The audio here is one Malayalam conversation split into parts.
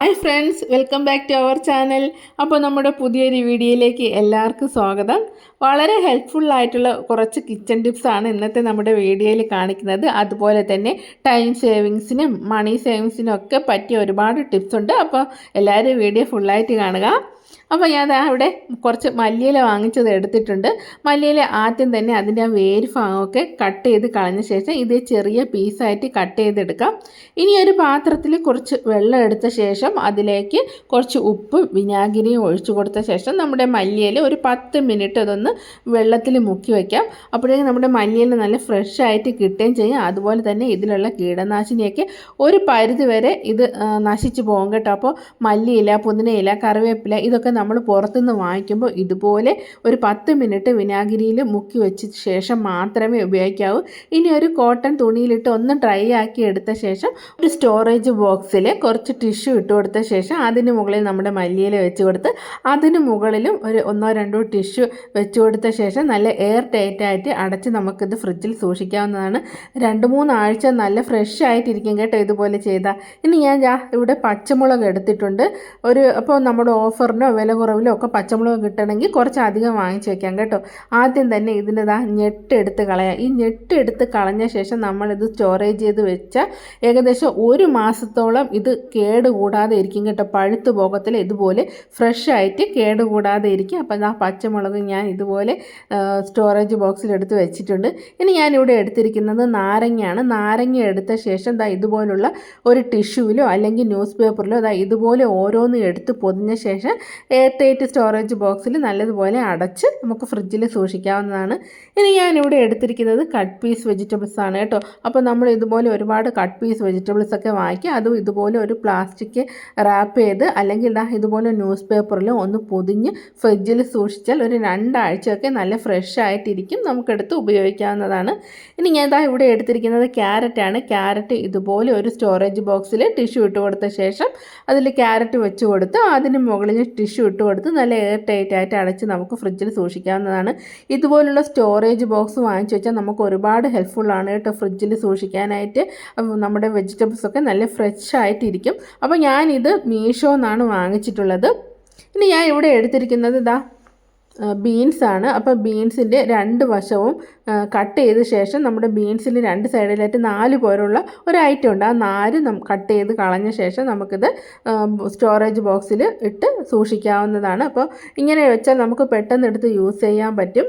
Hi friends, welcome back to our channel. അപ്പോൾ നമ്മുടെ പുതിയൊരു വീഡിയോയിലേക്ക് എല്ലാവർക്കും സ്വാഗതം. വളരെ ഹെൽപ്ഫുള്ളായിട്ടുള്ള കുറച്ച് കിച്ചൺ ടിപ്സാണ് ഇന്നത്തെ നമ്മുടെ വീഡിയോയിൽ കാണിക്കുന്നത്. അതുപോലെ തന്നെ ടൈം സേവിങ്സിനും മണി സേവിങ്സിനും ഒക്കെ പറ്റിയ ഒരുപാട് ടിപ്സ് ഉണ്ട്. അപ്പോൾ എല്ലാവരും വീഡിയോ ഫുള്ളായിട്ട് കാണുക. അപ്പോൾ ഞാൻ ഇവിടെ കുറച്ച് മല്ലിയില വാങ്ങിച്ചത് എടുത്തിട്ടുണ്ട്. മല്ലിയില ആദ്യം തന്നെ അതിൻ്റെ ആ വേര് ഭാഗമൊക്കെ കട്ട് ചെയ്ത് കളഞ്ഞ ശേഷം ഇത് ചെറിയ പീസായിട്ട് കട്ട് ചെയ്തെടുക്കാം. ഇനി ഒരു പാത്രത്തിൽ കുറച്ച് വെള്ളം എടുത്ത ശേഷം അതിലേക്ക് കുറച്ച് ഉപ്പ് വിനാഗിരിയും ഒഴിച്ചു കൊടുത്ത ശേഷം നമ്മുടെ മല്ലിയില ഒരു 10 മിനിറ്റ് അതൊന്ന് വെള്ളത്തിൽ മുക്കി വയ്ക്കാം. അപ്പോഴേക്കും നമ്മുടെ മല്ലിയില നല്ല ഫ്രഷ് ആയിട്ട് കിട്ടുകയും ചെയ്യും. അതുപോലെ തന്നെ ഇതിലുള്ള കീടനാശിനിയൊക്കെ ഒരു പരിധി വരെ ഇത് നശിച്ചു പോകും കേട്ടോ. അപ്പോൾ മല്ലിയില, പുതിനയില, കറിവേപ്പില ഇതൊക്കെ നമ്മൾ പുറത്തുനിന്ന് വാങ്ങിക്കുമ്പോൾ ഇതുപോലെ ഒരു 10 മിനിറ്റ് വിനാഗിരിയിൽ മുക്കി വെച്ച ശേഷം മാത്രമേ ഉപയോഗിക്കാവൂ. ഇനി ഒരു കോട്ടൺ തുണിയിലിട്ട് ഒന്ന് ഡ്രൈ ആക്കി എടുത്ത ശേഷം ഒരു സ്റ്റോറേജ് ബോക്സിൽ കുറച്ച് ടിഷ്യൂ ഇട്ട് കൊടുത്ത ശേഷം അതിന് മുകളിൽ നമ്മുടെ മല്ലിയില വെച്ച് കൊടുത്ത് അതിന് മുകളിലും ഒരു 1-2 ടിഷ്യൂ വെച്ച് കൊടുത്ത ശേഷം നല്ല എയർ ടൈറ്റായിട്ട് അടച്ച് നമുക്കിത് ഫ്രിഡ്ജിൽ സൂക്ഷിക്കാവുന്നതാണ്. 2-3 ആഴ്ച നല്ല ഫ്രഷ് ആയിട്ടിരിക്കും കേട്ടോ ഇതുപോലെ ചെയ്താൽ. ഇനി ഞാൻ ഇവിടെ പച്ചമുളക് എടുത്തിട്ടുണ്ട്. അപ്പോൾ നമ്മുടെ ഓഫറിനോ വില കുറവിലോ ഒക്കെ പച്ചമുളക് കിട്ടണമെങ്കിൽ കുറച്ച് അധികം വാങ്ങിച്ച് വെക്കാം കേട്ടോ. ആദ്യം തന്നെ ഇതിൻ്റെ ഞെട്ടെടുത്ത് കളയാം. ഈ ഞെട്ടെടുത്ത് കളഞ്ഞ ശേഷം നമ്മളിത് സ്റ്റോറേജ് ചെയ്ത് വെച്ചാൽ ഏകദേശം 1 മാസത്തോളം ഇത് കേടുകൂടാതെ ഇരിക്കും കേട്ടോ. പഴുത്ത് പോകത്തില്ല, ഇതുപോലെ ഫ്രഷ് ആയിട്ട് കേടുകൂടാതെ ഇരിക്കും. അപ്പം ആ പച്ചമുളക് ഞാൻ ഇതുപോലെ സ്റ്റോറേജ് ബോക്സിൽ എടുത്ത് വെച്ചിട്ടുണ്ട്. ഇനി ഞാനിവിടെ എടുത്തിരിക്കുന്നത് നാരങ്ങയാണ്. നാരങ്ങ എടുത്ത ശേഷം ഇതുപോലുള്ള ഒരു ടിഷ്യൂവിലോ അല്ലെങ്കിൽ ന്യൂസ് പേപ്പറിലോ ഇതുപോലെ ഓരോന്നും എടുത്ത് പൊതിഞ്ഞ ശേഷം എയർ ടൈറ്റ് സ്റ്റോറേജ് ബോക്സിൽ നല്ലതുപോലെ അടച്ച് നമുക്ക് ഫ്രിഡ്ജിൽ സൂക്ഷിക്കാവുന്നതാണ്. ഇനി ഞാനിവിടെ എടുത്തിരിക്കുന്നത് കട്ട് പീസ് വെജിറ്റബിൾസ് ആണ് കേട്ടോ. അപ്പോൾ നമ്മൾ ഇതുപോലെ ഒരുപാട് കട്ട് പീസ് വെജിറ്റബിൾസ് ഒക്കെ വാങ്ങിക്കുക. അതും ഇതുപോലെ ഒരു പ്ലാസ്റ്റിക് റാപ്പ് ചെയ്ത് അല്ലെങ്കിൽ ഇതുപോലെ ന്യൂസ് പേപ്പറിൽ ഒന്ന് പൊതിഞ്ഞ് ഫ്രിഡ്ജിൽ സൂക്ഷിച്ചാൽ ഒരു 2 ആഴ്ചയൊക്കെ നല്ല ഫ്രഷ് ആയിട്ടിരിക്കും. നമുക്കെടുത്ത് ഉപയോഗിക്കാവുന്നതാണ്. ഇനി ഞാൻ ഇവിടെ എടുത്തിരിക്കുന്നത് ക്യാരറ്റാണ്. ക്യാരറ്റ് ഇതുപോലെ ഒരു സ്റ്റോറേജ് ബോക്സിൽ ടിഷ്യൂ ഇട്ട് കൊടുത്ത ശേഷം അതിൽ ക്യാരറ്റ് വെച്ച് കൊടുത്ത് അതിന് മുകളിൽ ടിഷ്യൂ ഇട്ട് കൊടുത്ത് നല്ല എയർ ടൈറ്റായിട്ട് അടച്ച് നമുക്ക് ഫ്രിഡ്ജിൽ സൂക്ഷിക്കാവുന്നതാണ്. ഇതുപോലുള്ള സ്റ്റോറേജ് ബോക്സ് വാങ്ങിച്ചു വെച്ചാൽ നമുക്ക് ഒരുപാട് ഹെൽപ്ഫുള്ളാണ് കേട്ടോ ഫ്രിഡ്ജിൽ സൂക്ഷിക്കാനായിട്ട്. നമ്മുടെ വെജിറ്റബിൾസൊക്കെ നല്ല ഫ്രഷ് ആയിട്ടിരിക്കും. അപ്പോൾ ഞാനിത് മീഷോ നിന്നാണ് വാങ്ങിച്ചിട്ടുള്ളത്. ഇനി ഞാൻ ഇവിടെ എടുത്തിരിക്കുന്നത് ബീൻസാണ്. അപ്പോൾ ബീൻസിൻ്റെ 2 വശവും കട്ട് ചെയ്ത ശേഷം നമ്മുടെ ബീൻസിൽ 2 സൈഡിലായിട്ട് 4 പോലുള്ള ഒരു ഐറ്റം ഉണ്ട്. ആ 4 കട്ട് ചെയ്ത് കളഞ്ഞ ശേഷം നമുക്കിത് സ്റ്റോറേജ് ബോക്സിൽ ഇട്ട് സൂക്ഷിക്കാവുന്നതാണ്. അപ്പോൾ ഇങ്ങനെ വെച്ചാൽ നമുക്ക് പെട്ടെന്ന് എടുത്ത് യൂസ് ചെയ്യാൻ പറ്റും.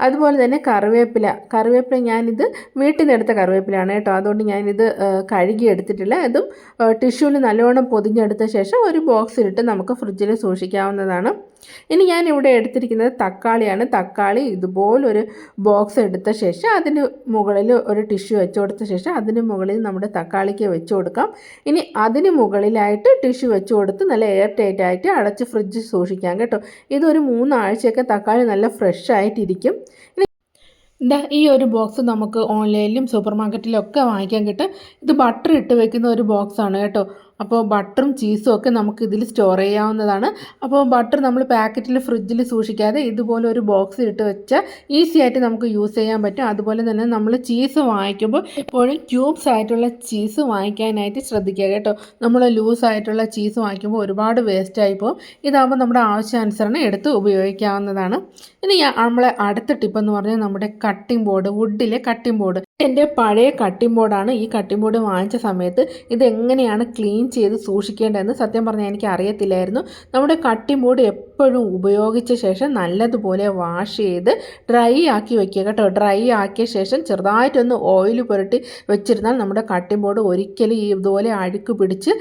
അതുപോലെ തന്നെ കറിവേപ്പില ഞാനിത് വീട്ടിൽ നിന്ന് എടുത്ത കറിവേപ്പിലാണ് കേട്ടോ. അതുകൊണ്ട് ഞാനിത് കഴുകി എടുത്തിട്ടില്ല. ഇതും ടിഷ്യൂവിൽ നല്ലോണം പൊതിഞ്ഞെടുത്ത ശേഷം ഒരു ബോക്സിലിട്ട് നമുക്ക് ഫ്രിഡ്ജിൽ സൂക്ഷിക്കാവുന്നതാണ്. ഇനി ഞാനിവിടെ എടുത്തിരിക്കുന്നത് തക്കാളിയാണ്. തക്കാളി ഇതുപോലൊരു ബോക്സ് എടുത്ത ശേഷം അതിന് മുകളിൽ ഒരു ടിഷ്യൂ വെച്ച് കൊടുത്ത ശേഷം അതിന് മുകളിൽ നമ്മുടെ തക്കാളിക്ക് വെച്ച് കൊടുക്കാം. ഇനി അതിന് മുകളിലായിട്ട് ടിഷ്യൂ വെച്ച് കൊടുത്ത് നല്ല എയർ ടൈറ്റായിട്ട് അടച്ച് ഫ്രിഡ്ജിൽ സൂക്ഷിക്കാം കേട്ടോ. ഇതൊരു 3 ആഴ്ചയൊക്കെ തക്കാളി നല്ല ഫ്രഷ് ആയിട്ടിരിക്കും. ഈ ഒരു ബോക്സ് നമുക്ക് ഓൺലൈനിലും സൂപ്പർ മാർക്കറ്റിലും ഒക്കെ വാങ്ങിക്കാൻ കിട്ടും. ഇത് ബട്ടർ ഇട്ട് വെക്കുന്ന ഒരു ബോക്സാണ് കേട്ടോ. അപ്പോൾ ബട്ടറും ചീസും ഒക്കെ നമുക്ക് ഇതിൽ സ്റ്റോർ ചെയ്യാവുന്നതാണ്. അപ്പോൾ ബട്ടർ നമ്മൾ പാക്കറ്റിൽ ഫ്രിഡ്ജിൽ സൂക്ഷിക്കാതെ ഇതുപോലെ ഒരു ബോക്സിൽ ഇട്ട് വെച്ചാൽ ഈസി ആയിട്ട് നമുക്ക് യൂസ് ചെയ്യാൻ പറ്റും. അതുപോലെ തന്നെ നമ്മൾ ചീസ് വാങ്ങിക്കുമ്പോൾ എപ്പോഴും ക്യൂബ്സ് ആയിട്ടുള്ള ചീസ് വാങ്ങിക്കാനായിട്ട് ശ്രദ്ധിക്കുക കേട്ടോ. നമ്മൾ ലൂസ് ആയിട്ടുള്ള ചീസ് വാങ്ങിക്കുമ്പോൾ ഒരുപാട് വേസ്റ്റ് ആയി പോകും. ഇതാകുമ്പോൾ നമ്മുടെ ആവശ്യാനുസരണം എടുത്ത് ഉപയോഗിക്കാവുന്നതാണ്. ഇനി നമ്മളെ അടുത്ത ടിപ്പ് എന്ന് പറഞ്ഞാൽ നമ്മുടെ കട്ടിംഗ് ബോർഡ്, വുഡിലെ കട്ടിംഗ് ബോർഡ്. എൻ്റെ പഴയ കട്ടിംഗ് ബോർഡാണ്. ഈ കട്ടിംഗ് ബോർഡ് വാങ്ങിച്ച സമയത്ത് ഇതെങ്ങനെയാണ് ക്ലീൻ ചെയ്ത് സൂക്ഷിക്കേണ്ടതെന്ന് സത്യം പറഞ്ഞാൽ എനിക്ക് അറിയത്തില്ലായിരുന്നു. നമ്മുടെ കട്ടിംഗ് ബോർഡ് എപ്പോഴും ഉപയോഗിച്ച ശേഷം നല്ലതുപോലെ വാഷ് ചെയ്ത് ഡ്രൈ ആക്കി വയ്ക്കുക കേട്ടോ. ഡ്രൈ ആക്കിയ ശേഷം ചെറുതായിട്ടൊന്ന് ഓയിൽ പുരട്ടി വെച്ചിരുന്നാൽ നമ്മുടെ കട്ടിംഗ് ബോർഡ് ഒരിക്കലും ഇതുപോലെ അഴുക്ക് പിടിച്ച്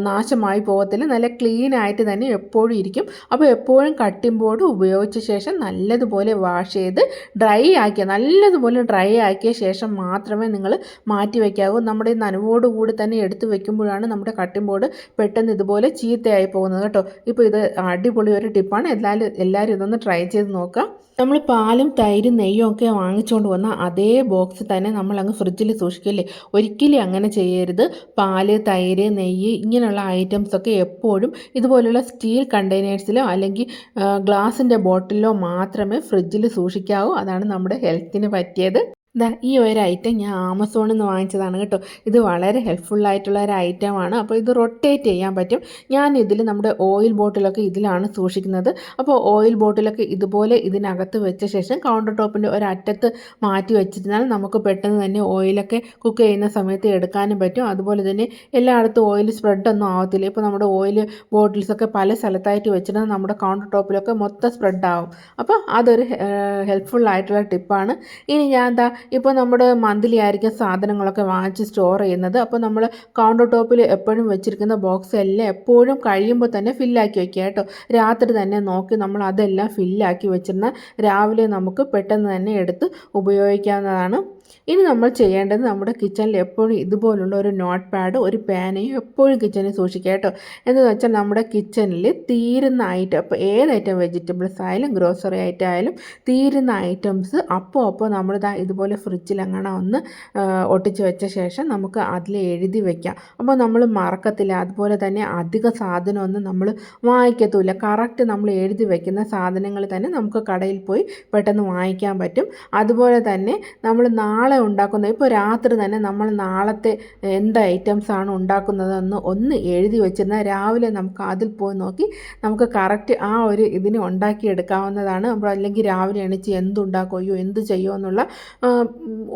നാശമായി പോകത്തില്ല. നല്ല ക്ലീൻ ആയിട്ട് തന്നെ എപ്പോഴും ഇരിക്കും. അപ്പോൾ എപ്പോഴും കട്ടിംഗ് ബോർഡ് ഉപയോഗിച്ച ശേഷം നല്ലതുപോലെ വാഷ് ചെയ്ത് നല്ലതുപോലെ ഡ്രൈ ആക്കിയ ശേഷം മാത്രമേ നിങ്ങൾ മാറ്റി വയ്ക്കാവൂ. നമ്മുടെ നനവോടുകൂടി തന്നെ എടുത്ത് വെക്കുമ്പോഴാണ് നമ്മുടെ കട്ടിംഗ് ബോർഡ് പെട്ടെന്ന് ഇതുപോലെ ചീത്തയായി പോകുന്നത് കേട്ടോ. ഇപ്പോൾ ഇത് അടിപൊളി ഒരു ടിപ്പാണ്. എല്ലാവരും ഇതൊന്ന് ട്രൈ ചെയ്ത് നോക്കാം. നമ്മൾ പാലും തൈരും നെയ്യും ഒക്കെ വാങ്ങിച്ചുകൊണ്ട് വന്ന അതേ ബോക്സ് തന്നെ നമ്മൾ അങ്ങ് ഫ്രിഡ്ജിൽ സൂക്ഷിക്കില്ലേ? ഒരിക്കലും അങ്ങനെ ചെയ്യരുത്. പാല്, തൈര്, നെയ്യ് ഇങ്ങനെയുള്ള ഐറ്റംസൊക്കെ എപ്പോഴും ഇതുപോലുള്ള സ്റ്റീൽ കണ്ടെയ്നേഴ്സിലോ അല്ലെങ്കിൽ ഗ്ലാസിൻ്റെ ബോട്ടിലോ മാത്രമേ ഫ്രിഡ്ജിൽ സൂക്ഷിക്കാവൂ. അതാണ് നമ്മുടെ ഹെൽത്തിന് പറ്റിയത്. ഈ ഒരു ഐറ്റം ഞാൻ ആമസോണിൽ നിന്ന് വാങ്ങിച്ചതാണ് കേട്ടോ. ഇത് വളരെ ഹെൽപ്ഫുള്ളായിട്ടുള്ള ഒരു ഐറ്റമാണ്. അപ്പോൾ ഇത് റൊട്ടേറ്റ് ചെയ്യാൻ പറ്റും. ഞാൻ ഇതിൽ നമ്മുടെ ഓയിൽ ബോട്ടിലൊക്കെ ഇതിലാണ് സൂക്ഷിക്കുന്നത്. അപ്പോൾ ഓയിൽ ബോട്ടിലൊക്കെ ഇതുപോലെ ഇതിനകത്ത് വെച്ച ശേഷം കൗണ്ടർ ടോപ്പിൻ്റെ ഒരറ്റത്ത് മാറ്റി വെച്ചിരുന്നാൽ നമുക്ക് പെട്ടെന്ന് തന്നെ ഓയിലൊക്കെ കുക്ക് ചെയ്യുന്ന സമയത്ത് എടുക്കാനും പറ്റും. അതുപോലെ തന്നെ എല്ലായിടത്തും ഓയിൽ സ്പ്രെഡൊന്നും ആവത്തില്ല. ഇപ്പോൾ നമ്മുടെ ഓയിൽ ബോട്ടിൽസൊക്കെ പല സ്ഥലത്തായിട്ട് വെച്ചിരുന്നാൽ നമ്മുടെ കൗണ്ടർ ടോപ്പിലൊക്കെ മൊത്തം സ്പ്രെഡ് ആവും. അപ്പോൾ അതൊരു ഹെൽപ്ഫുള്ളായിട്ടുള്ള ടിപ്പാണ്. ഇനി ഞാൻ ഇപ്പോൾ നമ്മുടെ മന്ത്ലി ആയിരിക്കും സാധനങ്ങളൊക്കെ വാങ്ങിച്ച് സ്റ്റോർ ചെയ്യുന്നത്. അപ്പോൾ നമ്മൾ കൗണ്ടർ ടോപ്പിൽ എപ്പോഴും വെച്ചിരിക്കുന്ന ബോക്സ് എല്ലാം എപ്പോഴും കഴിയുമ്പോൾ തന്നെ ഫില്ലാക്കി വയ്ക്കുക കേട്ടോ. രാത്രി തന്നെ നോക്കി നമ്മൾ അതെല്ലാം ഫില്ലാക്കി വെച്ചിരുന്നാൽ രാവിലെ നമുക്ക് പെട്ടെന്ന് തന്നെ എടുത്ത് ഉപയോഗിക്കാവുന്നതാണ്. ഇനി നമ്മൾ ചെയ്യേണ്ടത് നമ്മുടെ കിച്ചണിൽ എപ്പോഴും ഇതുപോലുള്ള ഒരു നോട്ട് പാഡ് ഒരു പേനയും എപ്പോഴും കിച്ചണിൽ സൂക്ഷിക്കുക കേട്ടോ. എന്ന് വെച്ചാൽ നമ്മുടെ കിച്ചണിൽ തീരുന്ന ഐറ്റം, അപ്പോൾ ഏത് ഐറ്റം വെജിറ്റബിൾസ് ആയാലും ഗ്രോസറി ഐറ്റം ആയാലും തീരുന്ന ഐറ്റംസ് അപ്പോൾ നമ്മൾ ഇതുപോലെ ഫ്രിഡ്ജിൽ അങ്ങനെ ഒന്ന് ഒട്ടിച്ച് വെച്ച ശേഷം നമുക്ക് അതിൽ എഴുതി വെക്കാം. അപ്പോൾ നമ്മൾ മറക്കത്തില്ല. അതുപോലെ തന്നെ അധിക സാധനമൊന്നും നമ്മൾ വാങ്ങിക്കത്തുമില്ല. കറക്റ്റ് നമ്മൾ എഴുതി വെക്കുന്ന സാധനങ്ങൾ തന്നെ നമുക്ക് കടയിൽ പോയി പെട്ടെന്ന് വാങ്ങിക്കാൻ പറ്റും. അതുപോലെ തന്നെ നമ്മൾ നാളെ ഉണ്ടാക്കുന്ന, ഇപ്പോൾ രാത്രി തന്നെ നമ്മൾ നാളത്തെ എന്ത് ഐറ്റംസാണ് ഉണ്ടാക്കുന്നതെന്ന് ഒന്ന് എഴുതി വെച്ചിരുന്നാൽ രാവിലെ നമുക്ക് അതിൽ പോയി നോക്കി നമുക്ക് കറക്റ്റ് ആ ഒരു ഇതിന് ഉണ്ടാക്കിയെടുക്കാവുന്നതാണ്. നമ്മൾ അല്ലെങ്കിൽ രാവിലെ എണീച്ച് എന്തുണ്ടാക്കുമോ എന്ത് ചെയ്യുമോ എന്നുള്ള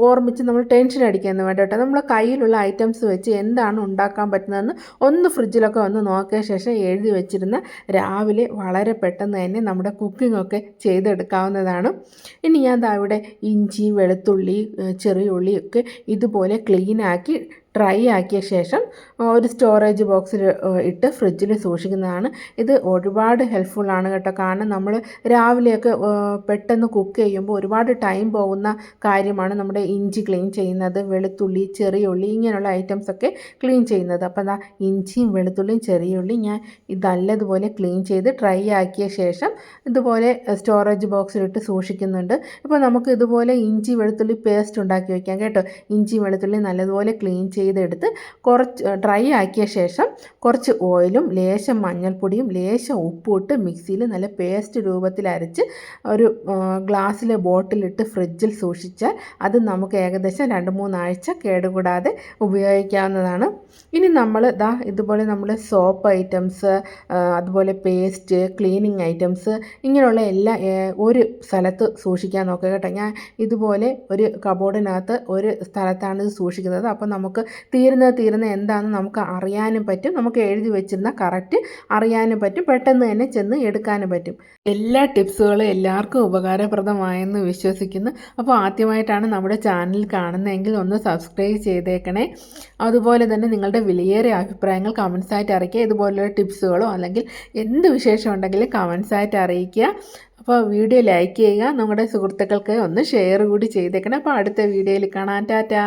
ഓർമ്മിച്ച് നമ്മൾ ടെൻഷൻ അടിക്കുകയെന്ന് വേണ്ട കേട്ടോ. നമ്മളെ കയ്യിലുള്ള ഐറ്റംസ് വെച്ച് എന്താണ് ഉണ്ടാക്കാൻ പറ്റുന്നതെന്ന് ഒന്ന് ഫ്രിഡ്ജിലൊക്കെ ഒന്ന് നോക്കിയ ശേഷം എഴുതി വെച്ചിരുന്ന രാവിലെ വളരെ പെട്ടെന്ന് തന്നെ നമ്മുടെ കുക്കിങ്ങൊക്കെ ചെയ്തെടുക്കാവുന്നതാണ്. ഇനി ഞാൻ ഇവിടെ ഇഞ്ചി, വെളുത്തുള്ളി, ചെറിയ ഉള്ളിയൊക്കെ ഇതുപോലെ ക്ലീനാക്കി ഡ്രൈ ആക്കിയ ശേഷം ഒരു സ്റ്റോറേജ് ബോക്സിൽ ഇട്ട് ഫ്രിഡ്ജിൽ സൂക്ഷിക്കുന്നതാണ്. ഇത് ഒരുപാട് ഹെൽപ്ഫുള്ളാണ് കേട്ടോ. കാരണം നമ്മൾ രാവിലെയൊക്കെ പെട്ടെന്ന് കുക്ക് ചെയ്യുമ്പോൾ ഒരുപാട് ടൈം പോകുന്ന കാര്യമാണ് നമ്മുടെ ഇഞ്ചി ക്ലീൻ ചെയ്യുന്നത്, വെളുത്തുള്ളി, ചെറിയ ഉള്ളി ഇങ്ങനെയുള്ള ഐറ്റംസൊക്കെ ക്ലീൻ ചെയ്യുന്നത്. അപ്പോൾ ഇഞ്ചിയും വെളുത്തുള്ളിയും ചെറിയ ഉള്ളി ഞാൻ നല്ലതുപോലെ ക്ലീൻ ചെയ്ത് ഡ്രൈ ആക്കിയ ശേഷം ഇതുപോലെ സ്റ്റോറേജ് ബോക്സിലിട്ട് സൂക്ഷിക്കുന്നുണ്ട്. ഇപ്പോൾ നമുക്ക് ഇതുപോലെ ഇഞ്ചി വെളുത്തുള്ളി പേസ്റ്റ് ഉണ്ടാക്കി വയ്ക്കാം കേട്ടോ. ഇഞ്ചി വെളുത്തുള്ളി നല്ലതുപോലെ ക്ലീൻ ചെയ്തെടുത്ത് കുറച്ച് ഡ്രൈ ആക്കിയ ശേഷം കുറച്ച് ഓയിലും ലേശം മഞ്ഞൾപ്പൊടിയും ലേശം ഉപ്പും ഇട്ട് മിക്സിയിൽ നല്ല പേസ്റ്റ് രൂപത്തിൽ അരച്ച് ഒരു ഗ്ലാസ്സിലെ ബോട്ടിലിട്ട് ഫ്രിഡ്ജിൽ സൂക്ഷിച്ചാൽ അത് നമുക്ക് ഏകദേശം 2-3 ആഴ്ച കേടുകൂടാതെ ഉപയോഗിക്കാവുന്നതാണ്. ഇനി നമ്മൾ ഇതുപോലെ നമ്മൾ സോപ്പ് ഐറ്റംസ്, അതുപോലെ പേസ്റ്റ്, ക്ലീനിങ് ഐറ്റംസ് ഇങ്ങനെയുള്ള എല്ലാം ഒരു സ്ഥലത്ത് സൂക്ഷിക്കാൻ നോക്കുക കേട്ടോ. ഞാൻ ഇതുപോലെ ഒരു കബോർഡിനകത്ത് ഒരു സ്ഥലത്താണ് ഇത് സൂക്ഷിക്കുന്നത്. അപ്പോൾ നമുക്ക് തീരുന്ന എന്താണെന്ന് നമുക്ക് അറിയാനും പറ്റും. നമുക്ക് എഴുതി വെച്ചിരുന്ന കറക്റ്റ് അറിയാനും പറ്റും. പെട്ടെന്ന് തന്നെ ചെന്ന് എടുക്കാനും പറ്റും. എല്ലാ ടിപ്സുകളും എല്ലാവർക്കും ഉപകാരപ്രദമായെന്ന് വിശ്വസിക്കുന്നു. അപ്പോൾ ആദ്യമായിട്ടാണ് നമ്മുടെ ചാനൽ കാണുന്നതെങ്കിൽ ഒന്ന് സബ്സ്ക്രൈബ് ചെയ്തേക്കണേ. അതുപോലെ തന്നെ നിങ്ങളുടെ വിലയേറിയ അഭിപ്രായങ്ങൾ കമൻസായിട്ട് അറിയിക്കുക. ഇതുപോലുള്ള ടിപ്സുകളോ അല്ലെങ്കിൽ എന്ത് വിശേഷം ഉണ്ടെങ്കിലും കമൻസായിട്ട് അറിയിക്കുക. അപ്പോൾ വീഡിയോ ലൈക്ക് ചെയ്യുക. നമ്മുടെ സുഹൃത്തുക്കൾക്ക് ഒന്ന് ഷെയർ കൂടി ചെയ്തേക്കണം. അപ്പോൾ അടുത്ത വീഡിയോയിൽ കാണാം. ടാറ്റാ.